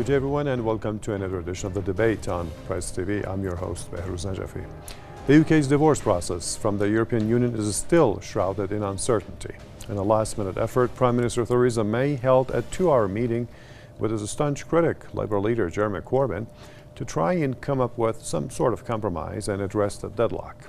Good day everyone and welcome to another edition of The Debate on PressTV. I'm your host, Behruz Najafi. The UK's divorce process from the European Union is still shrouded in uncertainty. In a last-minute effort, Prime Minister Theresa May held a 2-hour meeting with his staunch critic, Labour leader Jeremy Corbyn, to try and come up with some sort of compromise and address the deadlock.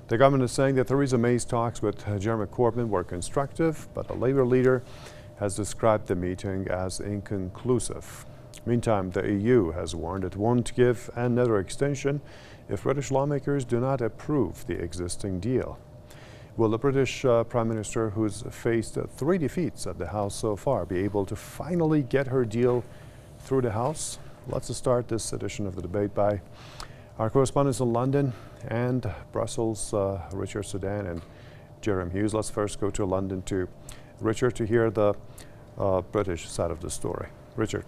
The government is saying that Theresa May's talks with Jeremy Corbyn were constructive, but the Labour leader has described the meeting as inconclusive. Meantime, the EU has warned it won't give another extension if British lawmakers do not approve the existing deal. Will the British Prime Minister, who's faced 3 defeats at the House so far, be able to finally get her deal through the House? Let's start this edition of The Debate by our correspondents in London and Brussels, Richard Sudan and Jeremy Hughes. Let's first go to London to Richard to hear the British side of the story. Richard.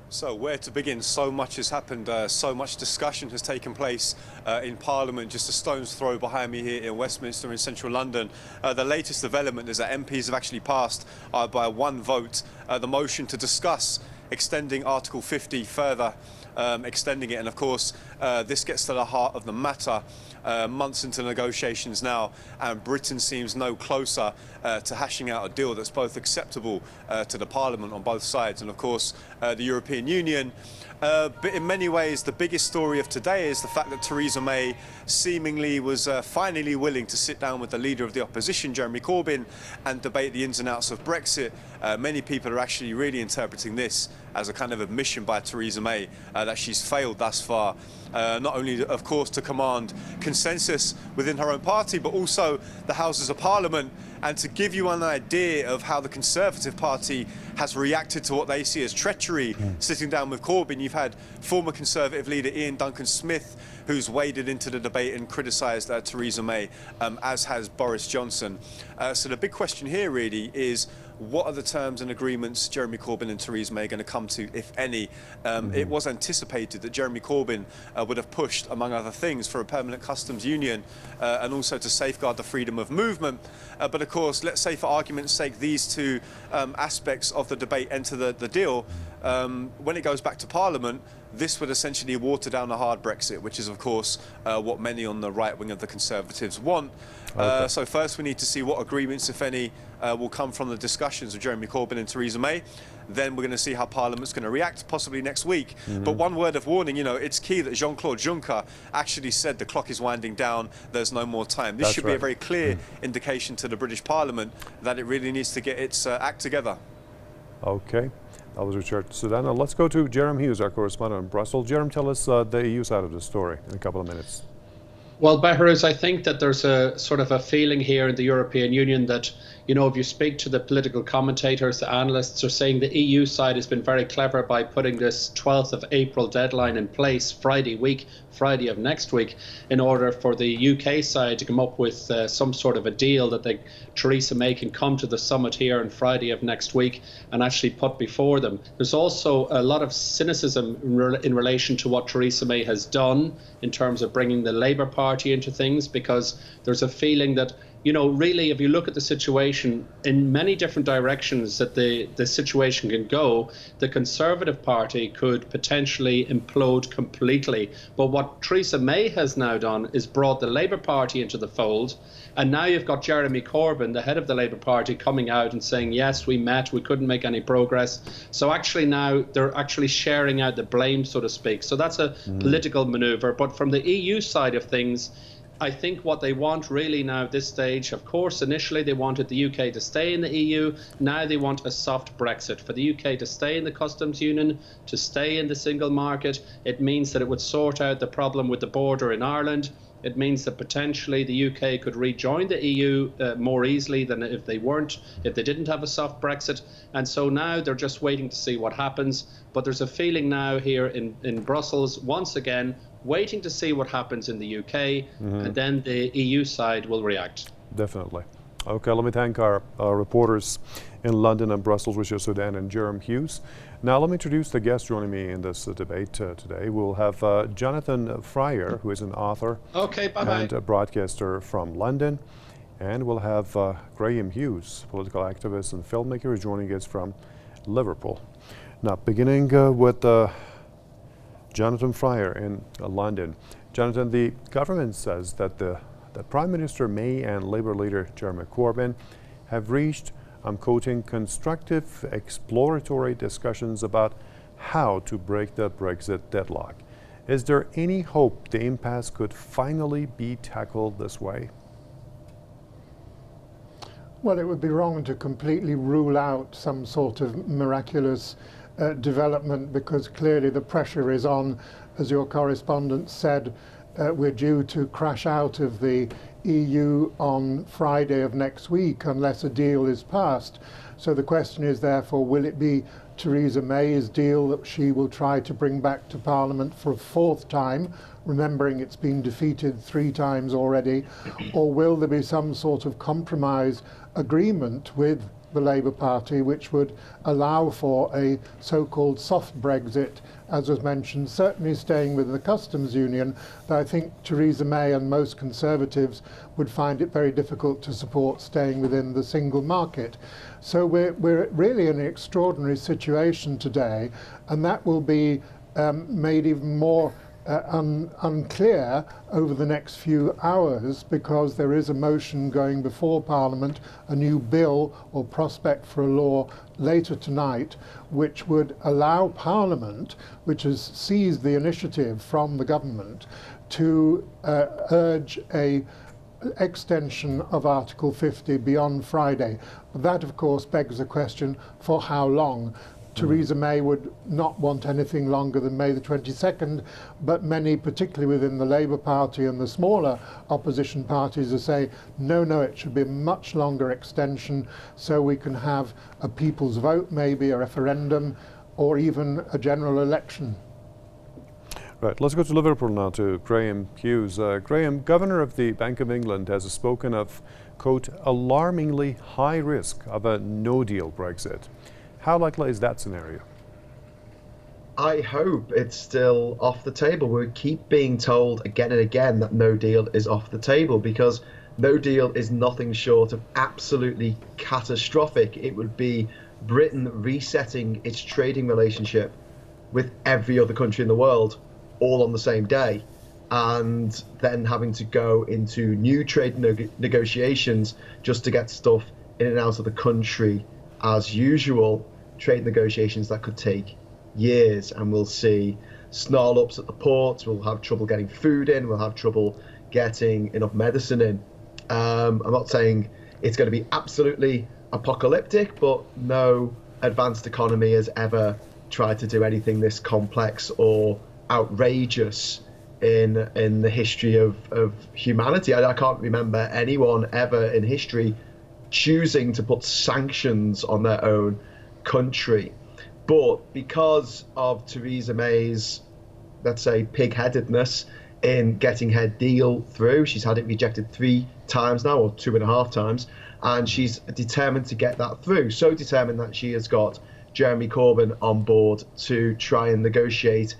So where to begin? So much has happened, so much discussion has taken place in Parliament, just a stone's throw behind me here in Westminster in central London. The latest development is that MPs have actually passed by 1 vote the motion to discuss extending Article 50 further, extending it, and of course this gets to the heart of the matter. Months into negotiations now, and Britain seems no closer to hashing out a deal that's both acceptable to the Parliament on both sides and of course the European Union. But in many ways the biggest story of today is the fact that Theresa May seemingly was finally willing to sit down with the leader of the opposition, Jeremy Corbyn, and debate the ins and outs of Brexit. Many people are actually really interpreting this as a kind of admission by Theresa May that she's failed thus far, not only of course to command consensus within her own party, but also the Houses of Parliament. And to give you an idea of how the Conservative Party has reacted to what they see as treachery, sitting down with Corbyn, you've had former Conservative leader Ian Duncan-Smith, who's waded into the debate and criticised Theresa May, as has Boris Johnson. So the big question here really is, what are the terms and agreements Jeremy Corbyn and Theresa May are going to come to, if any? It was anticipated that Jeremy Corbyn would have pushed, among other things, for a permanent customs union and also to safeguard the freedom of movement. But of course, let's say for argument's sake, these 2 aspects of the debate enter the deal. When it goes back to Parliament, this would essentially water down a hard Brexit, which is of course what many on the right wing of the Conservatives want. Okay. So first we need to see what agreements, if any, will come from the discussions of Jeremy Corbyn and Theresa May. Then we're going to see how Parliament's going to react, possibly next week. But one word of warning, you know, it's key that Jean-Claude Juncker actually said the clock is winding down, there's no more time. This should be a very clear indication to the British Parliament that it really needs to get its act together. Okay. That was Richard Sudan. Now let's go to Jeremy Hughes, our correspondent in Brussels. Jeremy, tell us the EU side of the story in a couple of minutes. Well, Behruz, I think that there's a sort of a feeling here in the European Union that, you know, if you speak to the political commentators, the analysts are saying the EU side has been very clever by putting this 12th of April deadline in place, Friday of next week, in order for the UK side to come up with some sort of a deal that Theresa May can come to the summit here on Friday of next week and actually put before them. There's also a lot of cynicism in relation to what Theresa May has done in terms of bringing the Labour Party into things, because there's a feeling that, you know, really, if you look at the situation in many different directions that the situation can go, the Conservative Party could potentially implode completely. But what Theresa May has now done is brought the Labour Party into the fold. And now you've got Jeremy Corbyn, the head of the Labour Party, coming out and saying, yes, we met, we couldn't make any progress. So actually now they're actually sharing out the blame, so to speak. So that's a political manoeuvre. But from the EU side of things, I think what they want really now at this stage, of course, initially they wanted the UK to stay in the EU. Now they want a soft Brexit. For the UK to stay in the customs union, to stay in the single market, it means that it would sort out the problem with the border in Ireland. It means that potentially the UK could rejoin the EU more easily than if they didn't have a soft Brexit. And so now they're just waiting to see what happens. But there's a feeling now here in Brussels, once again, waiting to see what happens in the UK, and then the EU side will react. Definitely. Okay, let me thank our reporters in London and Brussels, Richard Sudan and Jeremy Hughes. Now let me introduce the guest joining me in this debate today. We'll have Jonathan Fryer, who is an author and a broadcaster from London, And we'll have Graham Hughes, political activist and filmmaker, joining us from Liverpool. Now, beginning with Jonathan Fryer in London. Jonathan, the government says that the Prime Minister May and Labour leader Jeremy Corbyn have reached, I'm quoting, constructive exploratory discussions about how to break the Brexit deadlock. Is there any hope the impasse could finally be tackled this way? Well, it would be wrong to completely rule out some sort of miraculous development, because clearly the pressure is on. As your correspondent said, we're due to crash out of the EU on Friday of next week unless a deal is passed. So the question is therefore, will it be Theresa May's deal that she will try to bring back to Parliament for a fourth time, remembering it's been defeated 3 times already, or will there be some sort of compromise agreement with the Labour Party which would allow for a so-called soft Brexit, as was mentioned, certainly staying with the customs union, but I think Theresa May and most Conservatives would find it very difficult to support staying within the single market. So we're really in an extraordinary situation today, and that will be made even more unclear over the next few hours, because there is a motion going before Parliament, a new bill or prospect for a law later tonight, which would allow Parliament, which has seized the initiative from the government, to urge a extension of Article 50 beyond Friday. That, of course, begs the question, for how long? Theresa May would not want anything longer than May the 22nd, but many, particularly within the Labour Party and the smaller opposition parties, are saying, no, it should be a much longer extension so we can have a people's vote, maybe a referendum, or even a general election. Right, let's go to Liverpool now, to Graham Hughes. Graham, Governor of the Bank of England has spoken of, quote, alarmingly high risk of a no-deal Brexit. How likely is that scenario? I hope it's still off the table. We keep being told again and again that no deal is off the table, because no deal is nothing short of absolutely catastrophic. It would be Britain resetting its trading relationship with every other country in the world all on the same day, and then having to go into new trade negotiations just to get stuff in and out of the country as usual. Trade negotiations that could take years, and we'll see snarl-ups at the ports, we'll have trouble getting food in, we'll have trouble getting enough medicine in. I'm not saying it's going to be absolutely apocalyptic, but no advanced economy has ever tried to do anything this complex or outrageous in the history of humanity. I can't remember anyone ever in history choosing to put sanctions on their own country. But because of Theresa May's, let's say, pig-headedness in getting her deal through, she's had it rejected 3 times now, or 2.5 times, and she's determined to get that through. So determined that she has got Jeremy Corbyn on board to try and negotiate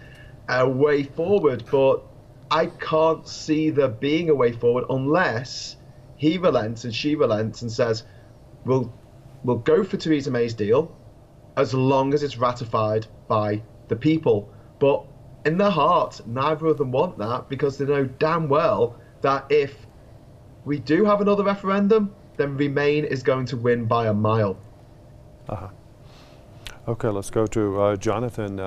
a way forward. But I can't see there being a way forward unless he relents and she relents and says, we'll go for Theresa May's deal as long as it's ratified by the people. But in their heart, neither of them want that, because they know damn well that if we do have another referendum, then Remain is going to win by a mile. Okay, let's go to Jonathan.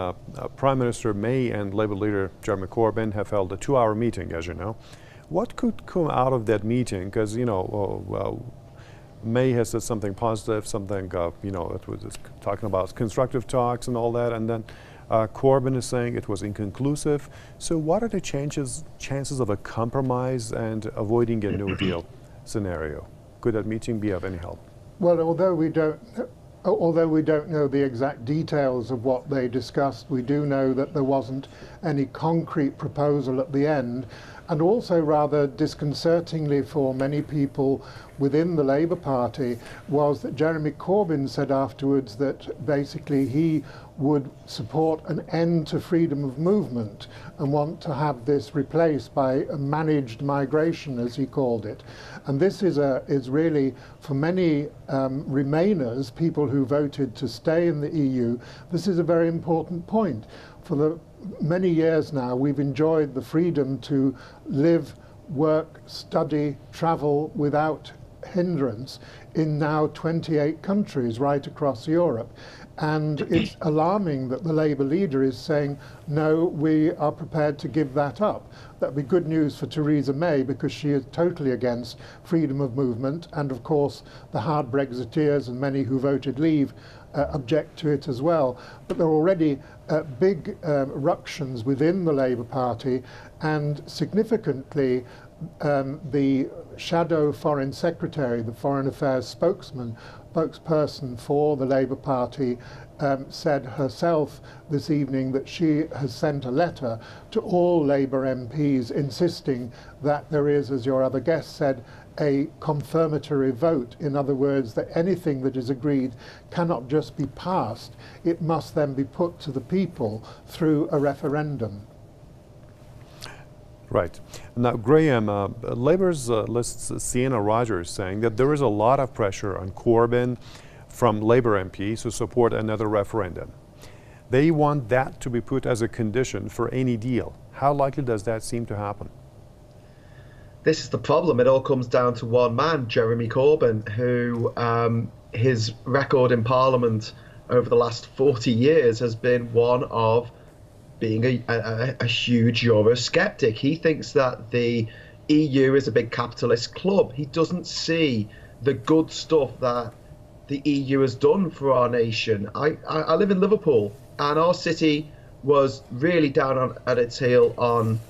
Prime Minister May and Labour leader Jeremy Corbyn have held a 2-hour meeting, as you know. What could come out of that meeting? Because, you know, May has said something positive, something, you know, it was talking about constructive talks and all that, and then Corbyn is saying it was inconclusive. So what are the chances of a compromise and avoiding a no-deal scenario? Could that meeting be of any help? Well, although we don't know the exact details of what they discussed, we do know that there wasn't any concrete proposal at the end. and also rather disconcertingly for many people within the Labour Party was that Jeremy Corbyn said afterwards that basically he would support an end to freedom of movement and want to have this replaced by a managed migration, as he called it. And this is really, for many Remainers, people who voted to stay in the EU, this is a very important point. For the many years now, we've enjoyed the freedom to live, work, study, travel without hindrance in now 28 countries right across Europe. And it's alarming that the Labour leader is saying, no, we are prepared to give that up. That would be good news for Theresa May, because she is totally against freedom of movement. And of course, the hard Brexiteers and many who voted leave object to it as well. But there are already big ructions within the Labour Party, and significantly, the shadow foreign secretary, the foreign affairs spokesperson for the Labour Party, said herself this evening that she has sent a letter to all Labour MPs insisting that there is, as your other guest said, a confirmatory vote. In other words, that anything that is agreed cannot just be passed, it must then be put to the people through a referendum. Right. Now, Graham, Labour's lists Sienna Rogers saying that there is a lot of pressure on Corbyn from Labour MPs to support another referendum. They want that to be put as a condition for any deal. How likely does that seem to happen? This is the problem. It all comes down to one man, Jeremy Corbyn, who his record in Parliament over the last 40 years has been one of being a huge Eurosceptic. He thinks that the EU is a big capitalist club. He doesn't see the good stuff that the EU has done for our nation. I live in Liverpool, and our city was really down at its heel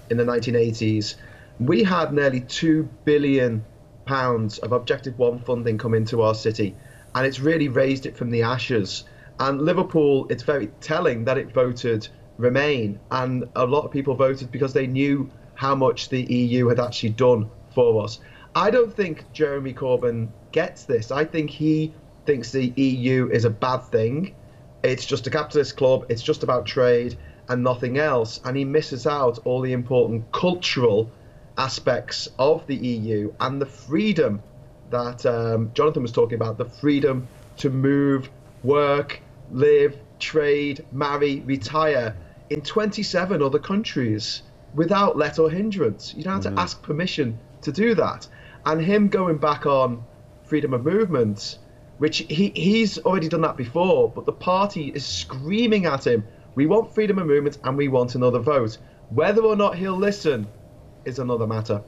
in the 1980s. We had nearly £2 billion of Objective 1 funding come into our city, and it's really raised it from the ashes. And Liverpool, it's very telling that it voted Remain, and a lot of people voted because they knew how much the EU had actually done for us. I don't think Jeremy Corbyn gets this. I think he thinks the EU is a bad thing. It's just a capitalist club. It's just about trade and nothing else. And he misses out all the important cultural aspects of the EU and the freedom that Jonathan was talking about, the freedom to move, work, live, trade, marry, retire in 27 other countries without let or hindrance. You don't have to ask permission to do that. And him going back on freedom of movement, which he's already done that before, but the party is screaming at him, we want freedom of movement and we want another vote. Whether or not he'll listen is another matter.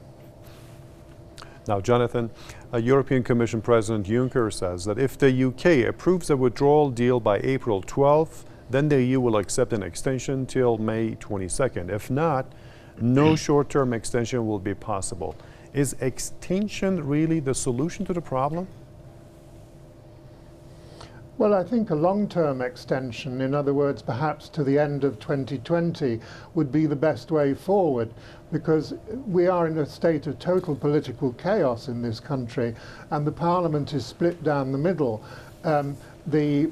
Now, Jonathan, European Commission President Juncker says that if the UK approves a withdrawal deal by April 12th, then the EU will accept an extension till May 22nd. If not, no short-term extension will be possible. Is extension really the solution to the problem? Well, I think a long-term extension, in other words, perhaps to the end of 2020, would be the best way forward, because we are in a state of total political chaos in this country, and the Parliament is split down the middle. The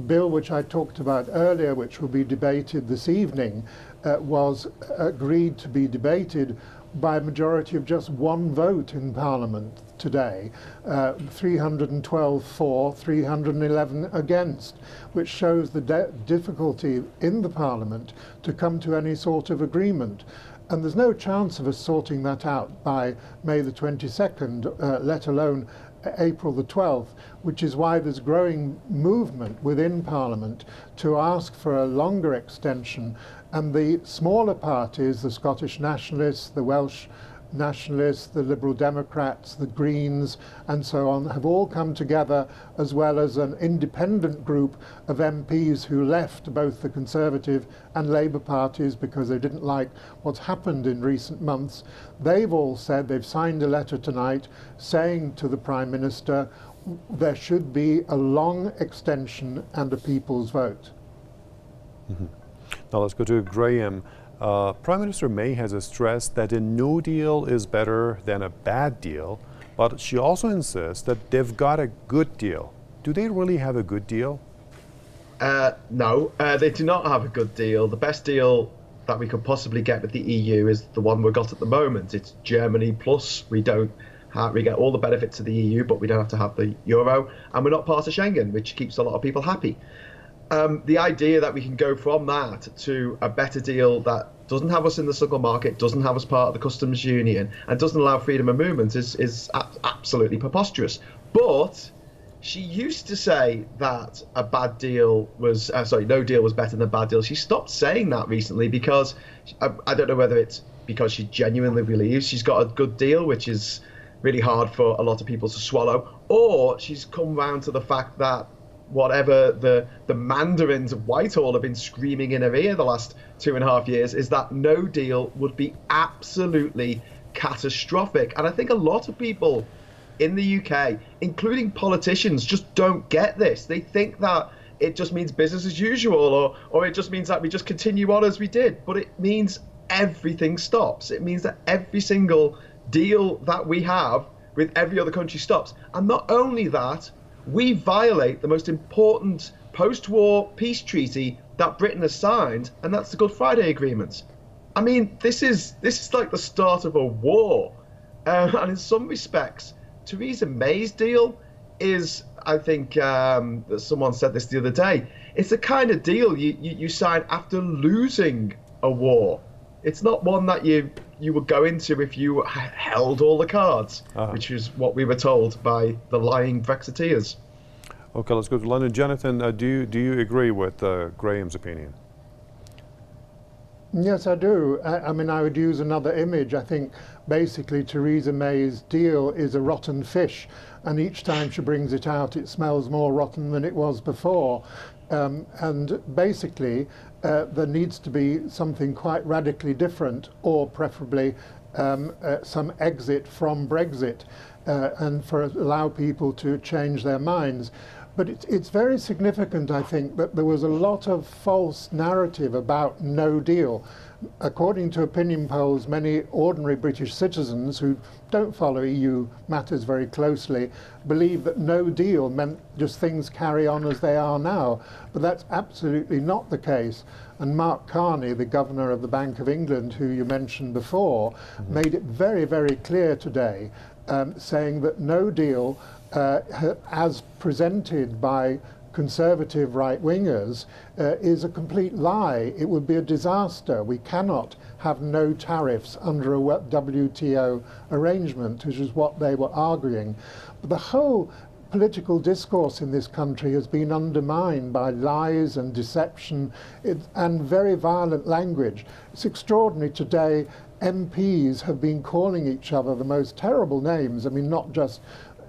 bill which I talked about earlier, which will be debated this evening, was agreed to be debated by a majority of just one vote in Parliament today, 312 for, 311 against, which shows the difficulty in the Parliament to come to any sort of agreement. And there's no chance of us sorting that out by May the 22nd, let alone April the 12th, which is why there's growing movement within Parliament to ask for a longer extension. And the smaller parties, the Scottish Nationalists, the Welsh Nationalists, the Liberal Democrats, the Greens, and so on, have all come together, as well as an independent group of MPs who left both the Conservative and Labour parties because they didn't like what's happened in recent months. They've all said, they've signed a letter tonight saying to the Prime Minister there should be a long extension and a people's vote. Now let's go to Graham. Prime Minister May has stressed that a no deal is better than a bad deal, but she also insists that they've got a good deal. Do they really have a good deal? No, they do not have a good deal. The best deal that we could possibly get with the EU is the one we've got at the moment. It's Germany plus. We get all the benefits of the EU, but we don't have to have the euro, and we're not part of Schengen, which keeps a lot of people happy. The idea that we can go from that to a better deal that doesn't have us in the single market, doesn't have us part of the customs union, and doesn't allow freedom of movement is absolutely preposterous. But she used to say that a bad deal was, no deal was better than a bad deal. She stopped saying that recently because I don't know whether it's because she genuinely believes she's got a good deal, which is really hard for a lot of people to swallow, or she's come round to the fact that whatever the mandarins of Whitehall have been screaming in her ear the last 2.5 years is that no deal would be absolutely catastrophic. And I think a lot of people in the UK, including politicians, just don't get this. They think that it just means business as usual, or it just means that we just continue on as we did. But it means everything stops. It means that every single deal that we have with every other country stops. And not only that, we violate the most important post-war peace treaty that Britain has signed, and that's the Good Friday Agreement. I mean, this is like the start of a war. And in some respects, Theresa May's deal is, I think someone said this the other day, it's the kind of deal you sign after losing a war. It's not one that you would go into if you held all the cards, which is what we were told by the lying Brexiteers. Okay, let's go to London. Jonathan, do you agree with Graham's opinion? Yes, I do. I mean, I would use another image. I think basically Theresa May's deal is a rotten fish, and each time she brings it out, it smells more rotten than it was before. And basically, there needs to be something quite radically different, or preferably some exit from Brexit, and allow people to change their minds. But it's very significant, I think, that there was a lot of false narrative about no deal. According to opinion polls, many ordinary British citizens who don't follow EU matters very closely believe that no deal meant just things carry on as they are now. But that's absolutely not the case. And Mark Carney, the governor of the Bank of England, who you mentioned before, made it very, very clear today, saying that no deal, as presented by conservative right-wingers, is a complete lie. It would be a disaster. We cannot have no tariffs under a WTO arrangement, which is what they were arguing. But the whole political discourse in this country has been undermined by lies and deception and very violent language. It's extraordinary today. MPs have been calling each other the most terrible names. I mean, not just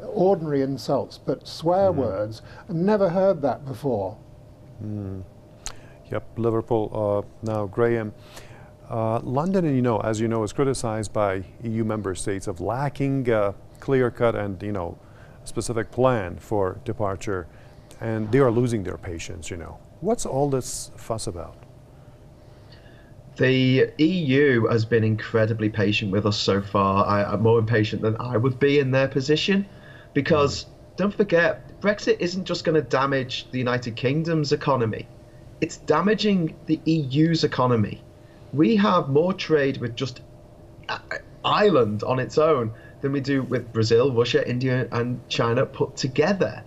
ordinary insults, but swear words. I've never heard that before. Yep, Liverpool. Now, Graham, London, as you know, is criticized by EU member states of lacking a clear-cut and, specific plan for departure, and they are losing their patience, What's all this fuss about? The EU has been incredibly patient with us so far. I'm more impatient than I would be in their position, because don't forget, Brexit isn't just going to damage the United Kingdom's economy. It's damaging the EU's economy. We have more trade with just Ireland on its own than we do with Brazil, Russia, India and China put together.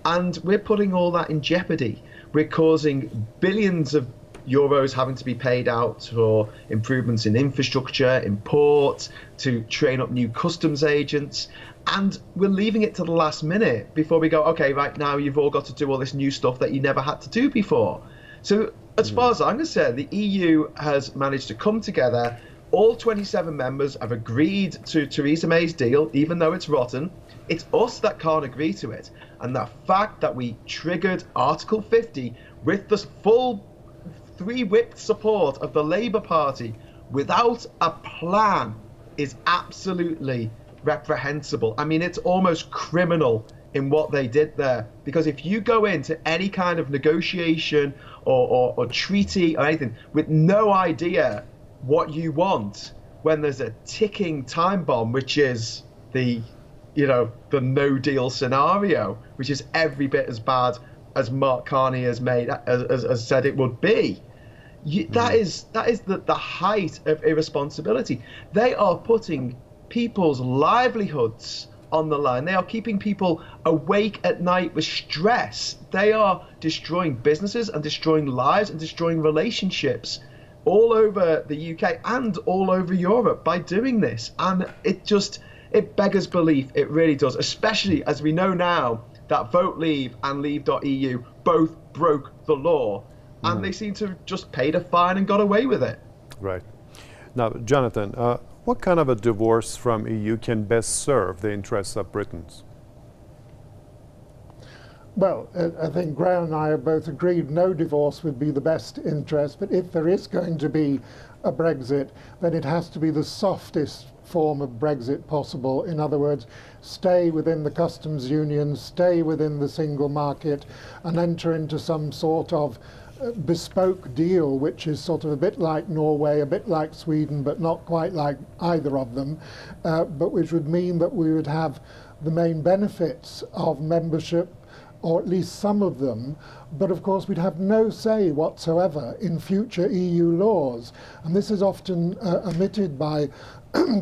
And we're putting all that in jeopardy. We're causing billions of euros having to be paid out for improvements in infrastructure, in ports, to train up new customs agents. And we're leaving it to the last minute before we go, okay, right now you've all got to do all this new stuff that you never had to do before. So as far as I'm concerned, the EU has managed to come together. All 27 members have agreed to Theresa May's deal, even though it's rotten. It's us that can't agree to it. And the fact that we triggered Article 50 with the full three-whipped support of the Labour Party without a plan is absolutely reprehensible. I mean, it's almost criminal in what they did there, because if you go into any kind of negotiation or treaty or anything with no idea what you want when there's a ticking time bomb, which is the no deal scenario, which is every bit as bad as Mark Carney has said it would be. That is the height of irresponsibility. They are putting people's livelihoods on the line. They are keeping people awake at night with stress. They are destroying businesses and destroying lives and destroying relationships all over the UK and all over Europe by doing this. And it beggars belief. It really does, especially as we know now that Vote Leave and Leave.eu both broke the law, and they seem to have just paid a fine and got away with it. Right. Now, Jonathan, what kind of a divorce from EU can best serve the interests of Britons? Well, I think Graham and I have both agreed no divorce would be the best interest, but if there is going to be a Brexit, then it has to be the softest form of Brexit possible. In other words, stay within the customs union, stay within the single market, and enter into some sort of bespoke deal, which is sort of a bit like Norway, a bit like Sweden, but not quite like either of them, but which would mean that we would have the main benefits of membership, or at least some of them, but of course we'd have no say whatsoever in future EU laws. And this is often omitted by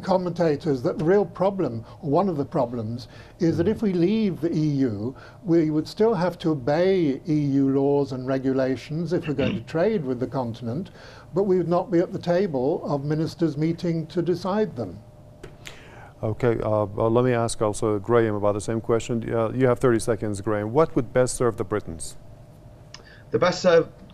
commentators, that the real problem, or one of the problems, is that if we leave the EU, we would still have to obey EU laws and regulations if we're going to trade with the continent, but we would not be at the table of ministers meeting to decide them. Okay, let me ask also Graham about the same question. You have 30 seconds, Graham. What would best serve the Britons? The best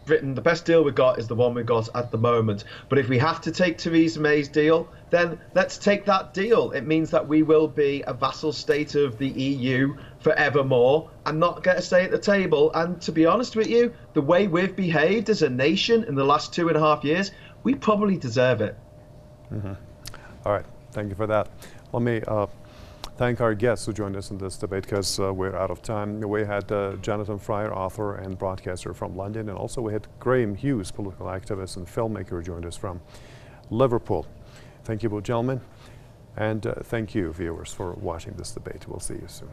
Britain, the best deal we got is the one we got at the moment. But if we have to take Theresa May's deal, then let's take that deal. It means that we will be a vassal state of the EU forevermore and not get a say at the table. And to be honest with you, the way we've behaved as a nation in the last 2.5 years, we probably deserve it. All right, thank you for that. Let me thank our guests who joined us in this debate, because we're out of time. We had Jonathan Fryer, author and broadcaster from London, and also we had Graham Hughes, political activist and filmmaker, who joined us from Liverpool. Thank you both, gentlemen, and thank you, viewers, for watching this debate. We'll see you soon.